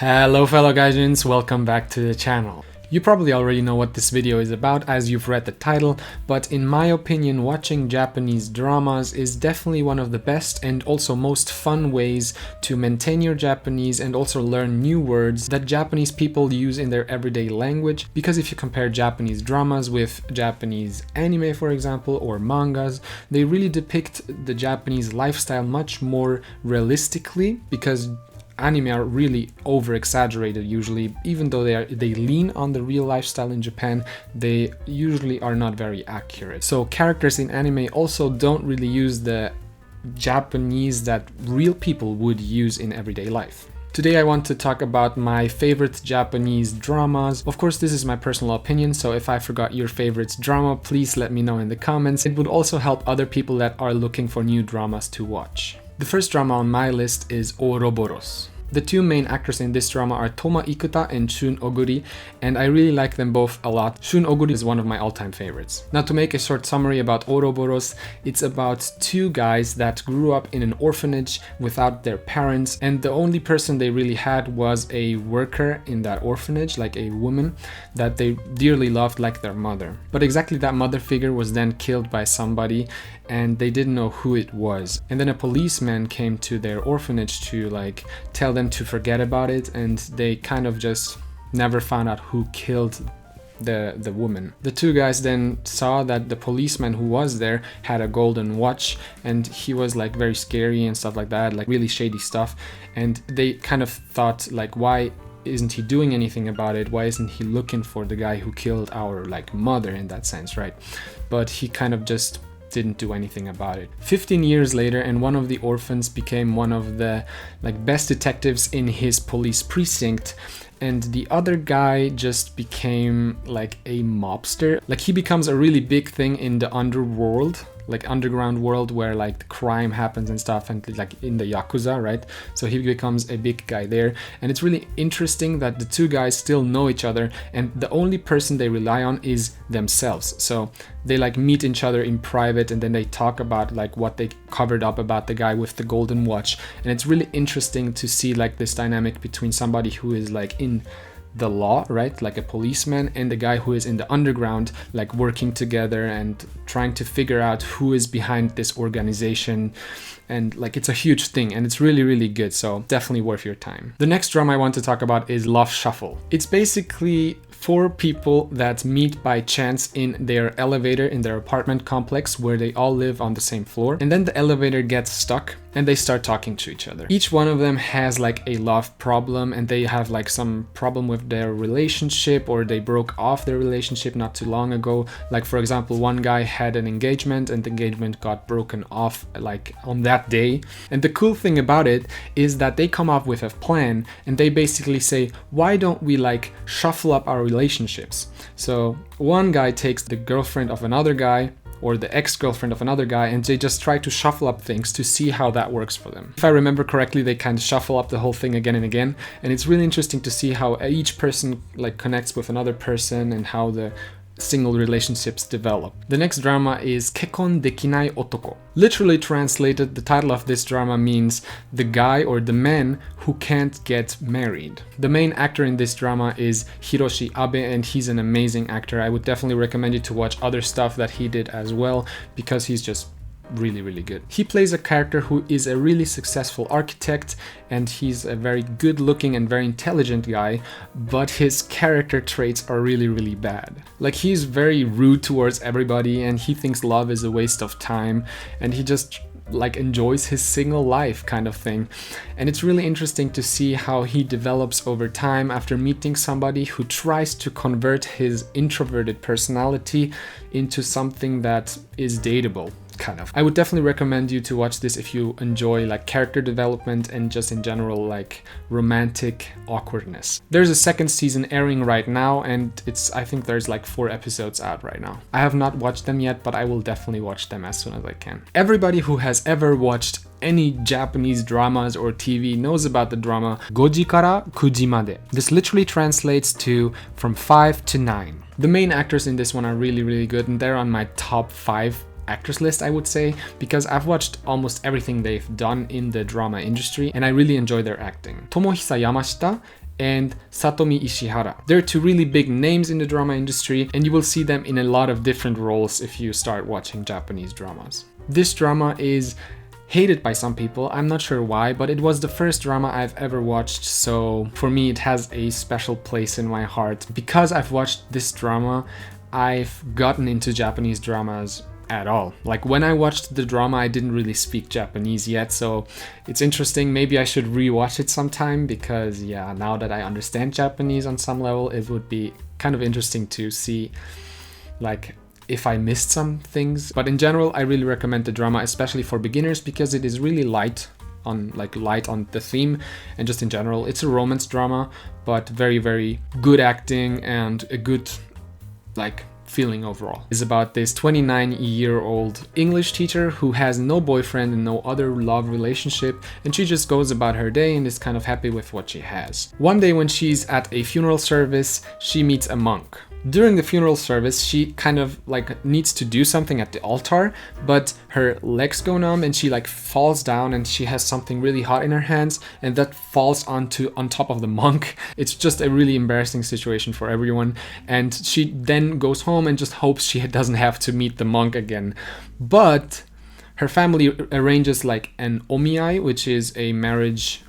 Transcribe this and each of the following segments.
Hello fellow gaijins, welcome back to the channel. You probably already know what this video is about as you've read the title, but in my opinion watching Japanese dramas is definitely one of the best and also most fun ways to maintain your Japanese and also learn new words that Japanese people use in their everyday language, because if you compare Japanese dramas with Japanese anime, for example, or mangas, they really depict the Japanese lifestyle much more realistically, because anime are really over-exaggerated usually. Even though they lean on the real lifestyle in Japan, they usually are not very accurate. So characters in anime also don't really use the Japanese that real people would use in everyday life. Today I want to talk about my favorite Japanese dramas. Of course, this is my personal opinion, so if I forgot your favorite drama, please let me know in the comments. It would also help other people that are looking for new dramas to watch. The first drama on my list is Ouroboros. The two main actors in this drama are Toma Ikuta and Shun Oguri, and I really like them both a lot. Shun Oguri is one of my all-time favorites. Now, to make a short summary about Ouroboros, it's about two guys that grew up in an orphanage without their parents, and the only person they really had was a worker in that orphanage, like a woman that they dearly loved like their mother. But exactly that mother figure was then killed by somebody, and they didn't know who it was. And then a policeman came to their orphanage to tell them to forget about it, and they kind of just never found out who killed the woman. The two guys then saw that the policeman who was there had a golden watch, and he was very scary and stuff like that, really shady stuff, and they kind of thought why isn't he doing anything about it? Why isn't he looking for the guy who killed our mother in that sense, right? But he kind of just didn't do anything about it. 15 years later, and one of the orphans became one of the best detectives in his police precinct, and the other guy just became a mobster. He becomes a really big thing in the underworld, underground world where crime happens and stuff, and in the Yakuza, right? So he becomes a big guy there, and it's really interesting that the two guys still know each other, and the only person they rely on is themselves. So they meet each other in private, and then they talk about what they covered up about the guy with the golden watch, and it's really interesting to see this dynamic between somebody who is in the law, right, a policeman, and the guy who is in the underground, working together and trying to figure out who is behind this organization. And it's a huge thing, and it's really good, so definitely worth your time. The next drama I want to talk about is Loft Shuffle. It's basically four people that meet by chance in their elevator in their apartment complex where they all live on the same floor, and then the elevator gets stuck and they start talking to each other. Each one of them has a love problem, and they have some problem with their relationship, or they broke off their relationship not too long ago. For example, one guy had an engagement and the engagement got broken off on that day. And the cool thing about it is that they come up with a plan, and they basically say, why don't we shuffle up our relationships? So one guy takes the girlfriend of another guy, or the ex-girlfriend of another guy, and they just try to shuffle up things to see how that works for them. If I remember correctly, they kind of shuffle up the whole thing again and again, and it's really interesting to see how each person connects with another person and how the single relationships develop. The next drama is Kekkon Dekinai Otoko. Literally translated, the title of this drama means the guy or the man who can't get married. The main actor in this drama is Hiroshi Abe, and he's an amazing actor. I would definitely recommend you to watch other stuff that he did as well, because he's just really good. He plays a character who is a really successful architect, and he's a very good looking and very intelligent guy, but his character traits are really bad. He's very rude towards everybody, and he thinks love is a waste of time, and he just enjoys his single life kind of thing. And it's really interesting to see how he develops over time after meeting somebody who tries to convert his introverted personality into something that is dateable. I would definitely recommend you to watch this if you enjoy character development and just in general romantic awkwardness. There's a second season airing right now, and I think there's 4 episodes out right now. I have not watched them yet, but I will definitely watch them as soon as I can. Everybody who has ever watched any Japanese dramas or TV knows about the drama Goji kara Kuji made. This literally translates to from 5 to 9. The main actors in this one are really good, and they're on my top 5 actors list, I would say, because I've watched almost everything they've done in the drama industry, and I really enjoy their acting. Tomohisa Yamashita and Satomi Ishihara. They're two really big names in the drama industry, and you will see them in a lot of different roles if you start watching Japanese dramas. This drama is hated by some people, I'm not sure why, but it was the first drama I've ever watched, so for me it has a special place in my heart. Because I've watched this drama, I've gotten into Japanese dramas at all. Like when I watched the drama, I didn't really speak Japanese yet, so it's interesting. Maybe I should rewatch it sometime because yeah, now that I understand Japanese on some level, it would be kind of interesting to see like if I missed some things. But in general, I really recommend the drama, especially for beginners, because it is really light on the theme, and just in general, it's a romance drama, but very, very good acting and a good like feeling overall. It's about this 29-year-old English teacher who has no boyfriend and no other love relationship, and she just goes about her day and is kind of happy with what she has. One day when she's at a funeral service, she meets a monk. During the funeral service, she kind of like needs to do something at the altar, but her legs go numb and she like falls down, and she has something really hot in her hands, and that falls on top of the monk. It's just a really embarrassing situation for everyone, and she then goes home and just hopes she doesn't have to meet the monk again. But her family arranges like an omiai, which is a marriage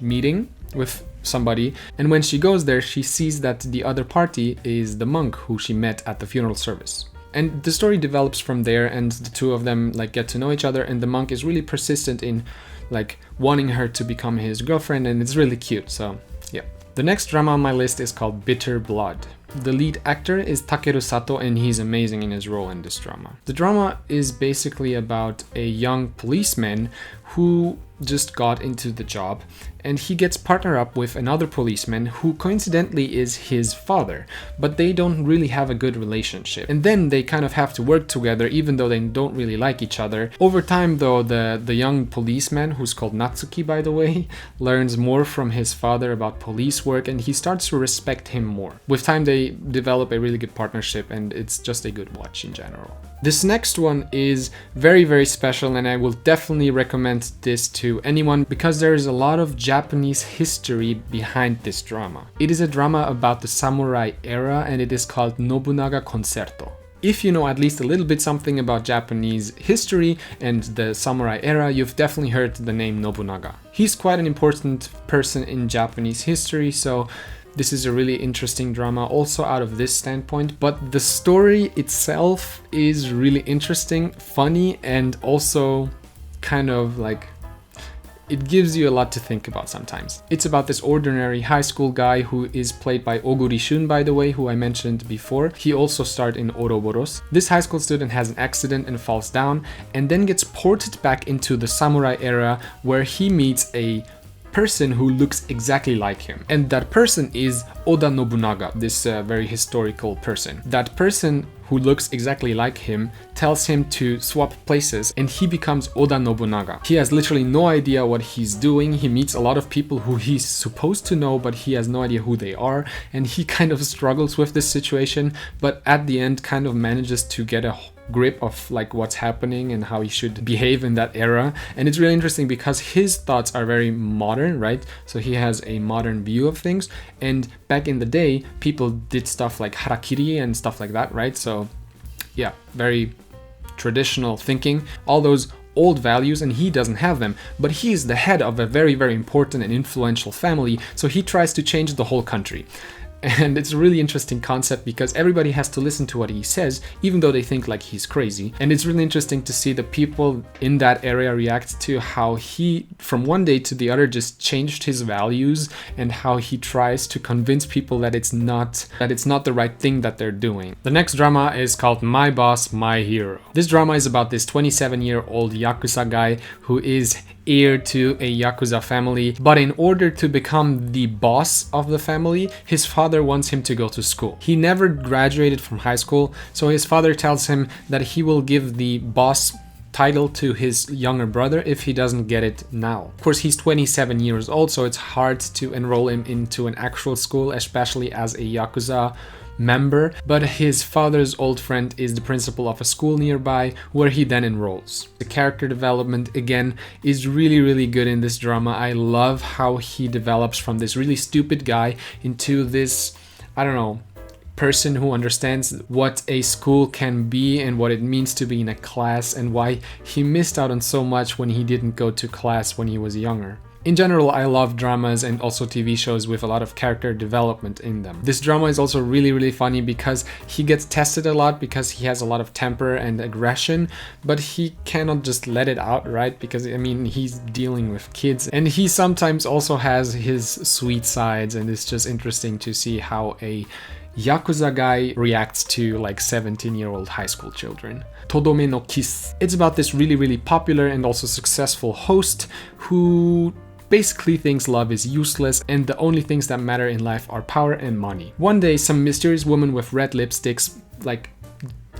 meeting with somebody, and when she goes there, she sees that the other party is the monk who she met at the funeral service. And the story develops from there, and the two of them like get to know each other, and the monk is really persistent in like wanting her to become his girlfriend, and it's really cute. So yeah. The next drama on my list is called Bitter Blood. The lead actor is Takeru Sato, and he's amazing in his role in this drama. The drama is basically about a young policeman who just got into the job, and he gets partnered up with another policeman who coincidentally is his father, but they don't really have a good relationship. And then they kind of have to work together even though they don't really like each other. Over time though, the young policeman, who's called Natsuki by the way, learns more from his father about police work, and he starts to respect him more. With time they develop a really good partnership, and it's just a good watch in general. This next one is very, very special, and I will definitely recommend this to anyone because there is a lot of Japanese history behind this drama. It is a drama about the samurai era, and it is called Nobunaga Concept. If you know at least a little bit something about Japanese history and the samurai era, you've definitely heard the name Nobunaga. He's quite an important person in Japanese history, so this is a really interesting drama also out of this standpoint, but the story itself is really interesting, funny, and also kind of like it gives you a lot to think about sometimes. It's about this ordinary high school guy who is played by Oguri Shun, by the way, who I mentioned before. He also starred in Ouroboros. This high school student has an accident and falls down, and then gets ported back into the samurai era, where he meets a person who looks exactly like him, and that person is Oda Nobunaga, this very historical person. That person who looks exactly like him tells him to swap places, and he becomes Oda Nobunaga. He has literally no idea what he's doing. He meets a lot of people who he's supposed to know, but he has no idea who they are, and he kind of struggles with this situation, but at the end kind of manages to get a grip of like what's happening and how he should behave in that era. And it's really interesting because his thoughts are very modern, right? So he has a modern view of things, and back in the day people did stuff like harakiri and stuff like that, right? So yeah, very traditional thinking, all those old values, and he doesn't have them, but he is the head of a very, very important and influential family, so he tries to change the whole country. And it's a really interesting concept because everybody has to listen to what he says, even though they think like he's crazy. And it's really interesting to see the people in that area react to how he, from one day to the other, just changed his values, and how he tries to convince people that it's not the right thing that they're doing. The next drama is called My Boss, My Hero. This drama is about this 27-year-old Yakuza guy who is heir to a Yakuza family, but in order to become the boss of the family, his father wants him to go to school. He never graduated from high school, so his father tells him that he will give the boss title to his younger brother if he doesn't get it now. Of course, he's 27 years old, so it's hard to enroll him into an actual school, especially as a Yakuza member, but his father's old friend is the principal of a school nearby where he then enrolls. The character development again is really good in this drama. I love how he develops from this really stupid guy into this, I don't know, person who understands what a school can be and what it means to be in a class and why he missed out on so much when he didn't go to class when he was younger. In general, I love dramas and also TV shows with a lot of character development in them. This drama is also really funny because he gets tested a lot because he has a lot of temper and aggression, but he cannot just let it out, right? Because I mean, he's dealing with kids and he sometimes also has his sweet sides, and it's just interesting to see how a Yakuza guy reacts to like 17-year-old high school children. Toda May Not Kiss. It's about this really popular and also successful host who basically thinks love is useless and the only things that matter in life are power and money. One day, some mysterious woman with red lipsticks like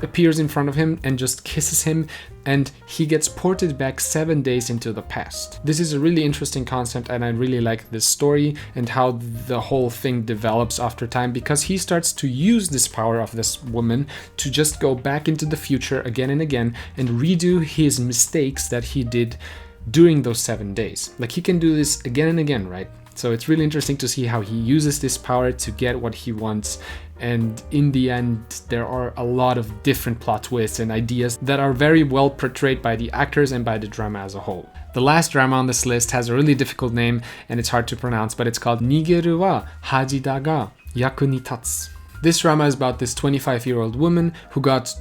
appears in front of him and just kisses him, and he gets ported back 7 days into the past. This is a really interesting concept, and I really like this story and how the whole thing develops after time, because he starts to use this power of this woman to just go back into the future again and again and redo his mistakes that he did during those 7 days. Like, he can do this again and again, right? So it's really interesting to see how he uses this power to get what he wants. And in the end, there are a lot of different plot twists and ideas that are very well portrayed by the actors and by the drama as a whole. The last drama on this list has a really difficult name and it's hard to pronounce, but it's called Nagira Hajida ga yaku ni tatsu. This drama is about this 25-year-old woman who got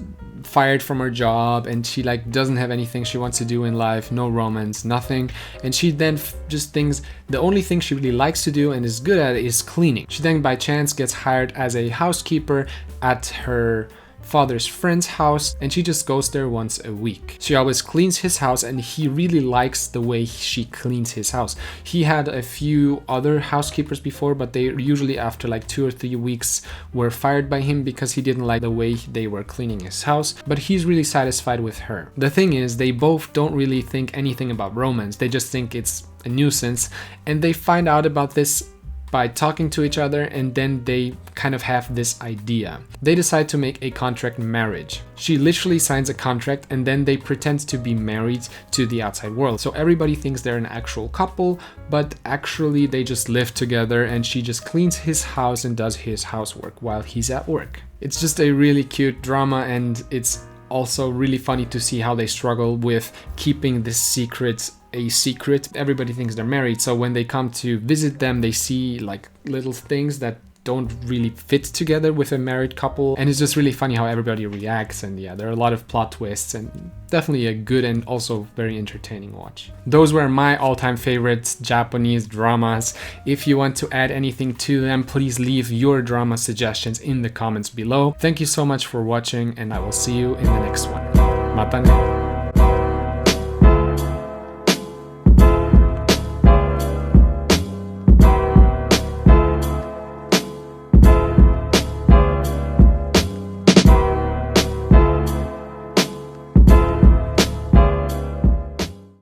fired from her job, and she like doesn't have anything she wants to do in life, no romance, nothing. And she then just thinks the only thing she really likes to do and is good at is cleaning. She then by chance gets hired as a housekeeper at her father's friend's house, and she just goes there once a week. She always cleans his house, and he really likes the way she cleans his house. He had a few other housekeepers before, but they usually after like 2 or 3 weeks were fired by him because he didn't like the way they were cleaning his house, but he's really satisfied with her. The thing is, they both don't really think anything about romance. They just think it's a nuisance, and they find out about this by talking to each other, and then they kind of have this idea. They decide to make a contract marriage. She literally signs a contract, and then they pretend to be married to the outside world. So everybody thinks they're an actual couple, but actually they just live together, and she just cleans his house and does his housework while he's at work. It's just a really cute drama, and it's also really funny to see how they struggle with keeping this secret a secret. Everybody thinks they're married, so when they come to visit them, they see like little things that don't really fit together with a married couple, and it's just really funny how everybody reacts. And yeah, there are a lot of plot twists, and definitely a good and also very entertaining watch. Those were my all-time favorite Japanese dramas. If you want to add anything to them, please leave your drama suggestions in the comments below. Thank you so much for watching, and I will see you in the next one. Mata ne!